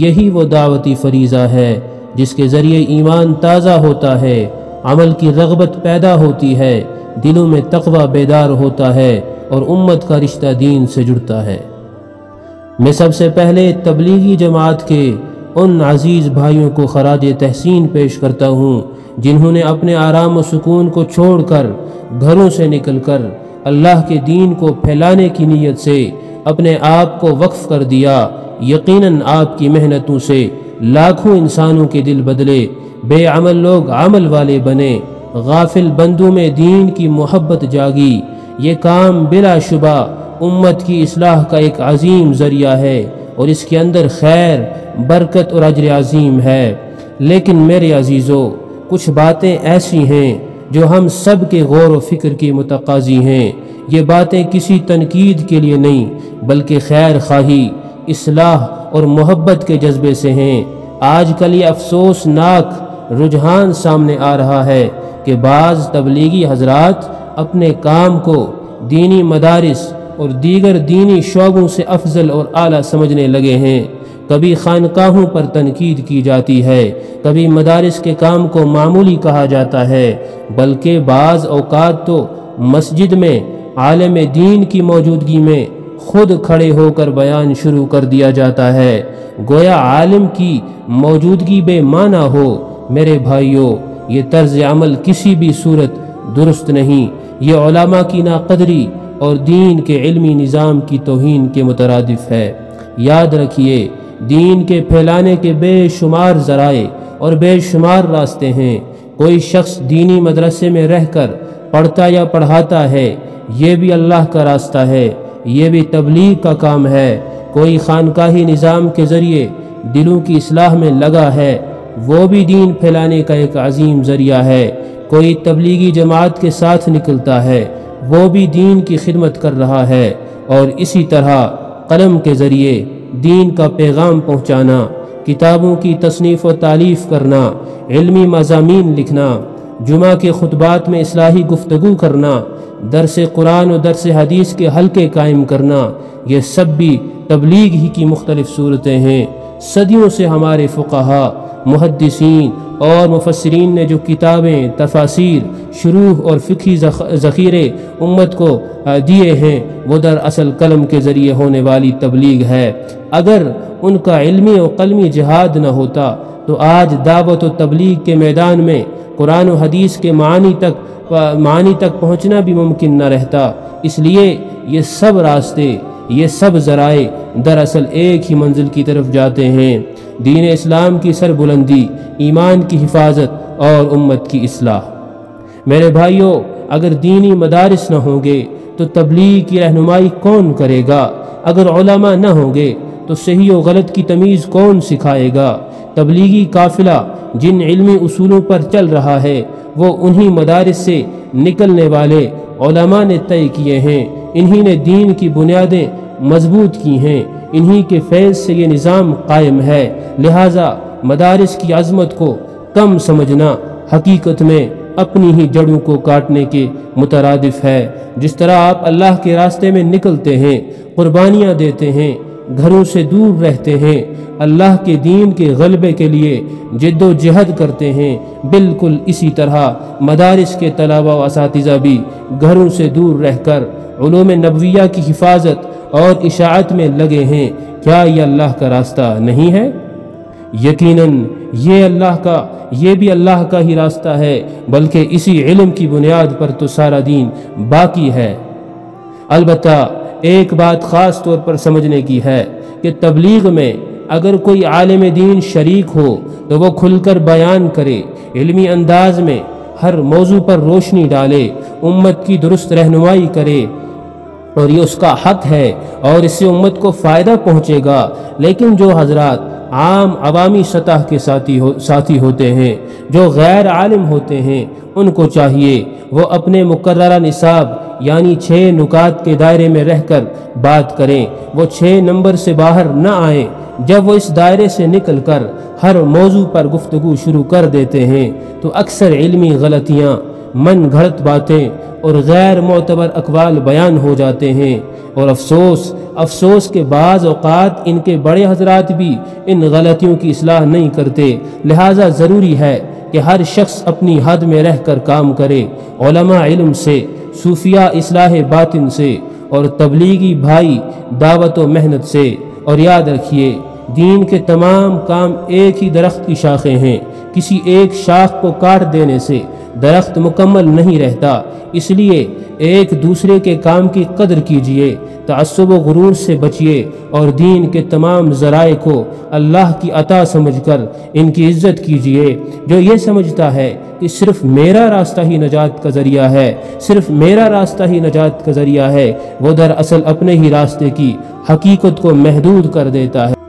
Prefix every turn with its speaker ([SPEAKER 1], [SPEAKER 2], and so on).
[SPEAKER 1] یہی وہ دعوتی فریضہ ہے جس کے ذریعے ایمان تازہ ہوتا ہے، عمل کی رغبت پیدا ہوتی ہے، دلوں میں تقوی بیدار ہوتا ہے اور امت کا رشتہ دین سے جڑتا ہے۔ میں سب سے پہلے تبلیغی جماعت کے ان عزیز بھائیوں کو خراج تحسین پیش کرتا ہوں جنہوں نے اپنے آرام و سکون کو چھوڑ کر گھروں سے نکل کر اللہ کے دین کو پھیلانے کی نیت سے اپنے آپ کو وقف کر دیا۔ یقیناً آپ کی محنتوں سے لاکھوں انسانوں کے دل بدلے، بے عمل لوگ عمل والے بنے، غافل بندوں میں دین کی محبت جاگی۔ یہ کام بلا شبہ امت کی اصلاح کا ایک عظیم ذریعہ ہے اور اس کے اندر خیر، برکت اور اجر عظیم ہے۔ لیکن میرے عزیزو، کچھ باتیں ایسی ہیں جو ہم سب کے غور و فکر کی متقاضی ہیں۔ یہ باتیں کسی تنقید کے لیے نہیں بلکہ خیر خواہی، اصلاح اور محبت کے جذبے سے ہیں۔ آج کل یہ افسوسناک رجحان سامنے آ رہا ہے کہ بعض تبلیغی حضرات اپنے کام کو دینی مدارس اور دیگر دینی شعبوں سے افضل اور اعلیٰ سمجھنے لگے ہیں۔ کبھی خانقاہوں پر تنقید کی جاتی ہے، کبھی مدارس کے کام کو معمولی کہا جاتا ہے، بلکہ بعض اوقات تو مسجد میں عالم دین کی موجودگی میں خود کھڑے ہو کر بیان شروع کر دیا جاتا ہے، گویا عالم کی موجودگی بے معنی ہو۔ میرے بھائیوں، یہ طرز عمل کسی بھی صورت درست نہیں، یہ علماء کی ناقدری اور دین کے علمی نظام کی توہین کے مترادف ہے۔ یاد رکھیے، دین کے پھیلانے کے بے شمار ذرائع اور بے شمار راستے ہیں۔ کوئی شخص دینی مدرسے میں رہ کر پڑھتا یا پڑھاتا ہے، یہ بھی اللہ کا راستہ ہے، یہ بھی تبلیغ کا کام ہے۔ کوئی خانقاہی نظام کے ذریعے دلوں کی اصلاح میں لگا ہے، وہ بھی دین پھیلانے کا ایک عظیم ذریعہ ہے۔ کوئی تبلیغی جماعت کے ساتھ نکلتا ہے، وہ بھی دین کی خدمت کر رہا ہے۔ اور اسی طرح قلم کے ذریعے دین کا پیغام پہنچانا، کتابوں کی تصنیف و تالیف کرنا، علمی مضامین لکھنا، جمعہ کے خطبات میں اصلاحی گفتگو کرنا، درس قرآن و درس حدیث کے حلقے قائم کرنا، یہ سب بھی تبلیغ ہی کی مختلف صورتیں ہیں۔ صدیوں سے ہمارے فقہاء، محدثین اور مفسرین نے جو کتابیں، تفاسیر، شروح اور فقہی ذخیرے امت کو دیے ہیں، وہ دراصل قلم کے ذریعے ہونے والی تبلیغ ہے۔ اگر ان کا علمی و قلمی جہاد نہ ہوتا تو آج دعوت و تبلیغ کے میدان میں قرآن و حدیث کے معانی تک پہنچنا بھی ممکن نہ رہتا۔ اس لیے یہ سب راستے، یہ سب ذرائع دراصل ایک ہی منزل کی طرف جاتے ہیں، دین اسلام کی سربلندی، ایمان کی حفاظت اور امت کی اصلاح۔ میرے بھائیوں، اگر دینی مدارس نہ ہوں گے تو تبلیغ کی رہنمائی کون کرے گا؟ اگر علماء نہ ہوں گے تو صحیح و غلط کی تمیز کون سکھائے گا؟ تبلیغی قافلہ جن علمی اصولوں پر چل رہا ہے وہ انہی مدارس سے نکلنے والے علماء نے طے کیے ہیں، انہی نے دین کی بنیادیں مضبوط کی ہیں، انہی کے فیض سے یہ نظام قائم ہے۔ لہٰذا مدارس کی عظمت کو کم سمجھنا حقیقت میں اپنی ہی جڑوں کو کاٹنے کے مترادف ہے۔ جس طرح آپ اللہ کے راستے میں نکلتے ہیں، قربانیاں دیتے ہیں، گھروں سے دور رہتے ہیں، اللہ کے دین کے غلبے کے لیے جد و جہد کرتے ہیں، بالکل اسی طرح مدارس کے طلباء و اساتذہ بھی گھروں سے دور رہ کر علوم نبویہ کی حفاظت اور اشاعت میں لگے ہیں۔ کیا یہ اللہ کا راستہ نہیں ہے؟ یقیناً یہ بھی اللہ کا ہی راستہ ہے، بلکہ اسی علم کی بنیاد پر تو سارا دین باقی ہے۔ البتہ ایک بات خاص طور پر سمجھنے کی ہے کہ تبلیغ میں اگر کوئی عالم دین شریک ہو تو وہ کھل کر بیان کرے، علمی انداز میں ہر موضوع پر روشنی ڈالے، امت کی درست رہنمائی کرے، اور یہ اس کا حق ہے اور اس سے امت کو فائدہ پہنچے گا۔ لیکن جو حضرات عام عوامی سطح کے ساتھی ہوتے ہیں، جو غیر عالم ہوتے ہیں، ان کو چاہیے وہ اپنے مقررہ نصاب یعنی 6 نکات کے دائرے میں رہ کر بات کریں، وہ 6 نمبر سے باہر نہ آئیں۔ جب وہ اس دائرے سے نکل کر ہر موضوع پر گفتگو شروع کر دیتے ہیں تو اکثر علمی غلطیاں، من گھڑت باتیں اور غیر معتبر اقوال بیان ہو جاتے ہیں، اور افسوس افسوس کے بعض اوقات ان کے بڑے حضرات بھی ان غلطیوں کی اصلاح نہیں کرتے، لہٰذا ضروری ہے کہ ہر شخص اپنی حد میں رہ کر کام کرے، علماء علم سے، صوفیاء اصلاح باطن سے، اور تبلیغی بھائی دعوت و محنت سے۔ اور یاد رکھیے، دین کے تمام کام ایک ہی درخت کی شاخیں ہیں، کسی ایک شاخ کو کاٹ دینے سے درخت مکمل نہیں رہتا، اس لیے ایک دوسرے کے کام کی قدر کیجیے، تعصب و غرور سے بچیے، اور دین کے تمام ذرائع کو اللہ کی عطا سمجھ کر ان کی عزت کیجیے۔ جو یہ سمجھتا ہے کہ صرف میرا راستہ ہی نجات کا ذریعہ ہے، صرف میرا راستہ ہی نجات کا ذریعہ ہے، وہ دراصل اپنے ہی راستے کی حقیقت کو محدود کر دیتا ہے۔